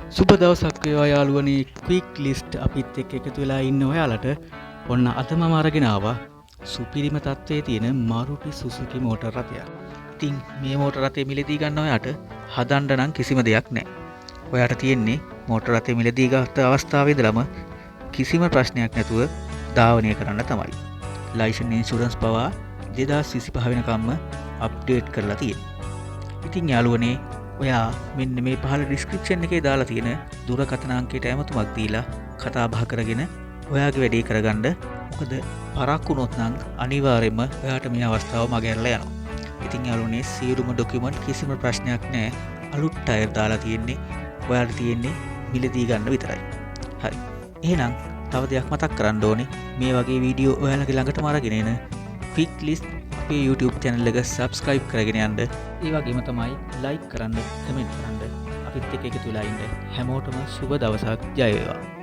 සුබ දවසක් වේවා යාළුවනේ. ක්වික් ලිස්ට් අපිත් එක්ක එකතු වෙලා ඉන්න ඔයාලට ඔන්න අද මම අරගෙන ආවා සුපිරිම තත්ත්වයේ තියෙන Maruti Suzuki මෝටර් රථයක්. ඉතින් මේ මෝටර් රථය මිලදී ගන්න ඔයාට හදන්න නම් කිසිම දෙයක් නැහැ. ඔයාට තියෙන්නේ මෝටර් රථය මිලදී ගත්ත අවස්ථාවේ ඉඳලම කිසිම ප්‍රශ්නයක් නැතුව ධාවනය කරන්න තමයි. ලයිසන් ඉන්ෂුරන්ස් පවා 2025 වෙනකම්ම අප්ඩේට් කරලා තියෙනවා. ඉතින් යාළුවනේ ඔයා මෙන්න මේ පහළ ඩිස්ක්‍රිප්ෂන් එකේ දාලා තියෙන දුරකථන අංකයට ඇමතුමක් දීලා කතා බහ කරගෙන ඔයාගේ වැඩේ කරගන්න. මොකද පරක්කු වුණොත් නම් අනිවාර්යයෙන්ම ඔයාට මේ අවස්ථාව මගහැරලා යනවා. ඉතින් යාළුවනේ සියලුම ඩොකියුමන්ට් කිසිම ප්‍රශ්නයක් නැහැ. අලුත් ටයර් දාලා තියෙන්නේ. ඔයාට තියෙන්නේ මිලදී ගන්න විතරයි. හරි. එහෙනම් තව දෙයක් මතක් කරන්න ඕනේ. මේ වගේ වීඩියෝ ඔයාලගේ ළඟටම අරගෙන එන ක්වික් ලිස්ට් අපේ YouTube channel එක subscribe කරගෙන යන්න. ඒ වගේම තමයි like කරන්න, comment කරන්න. අපිත් එක්ක එකතු වෙලා ඉන්න. හැමෝටම සුබ දවසක්. ජය වේවා.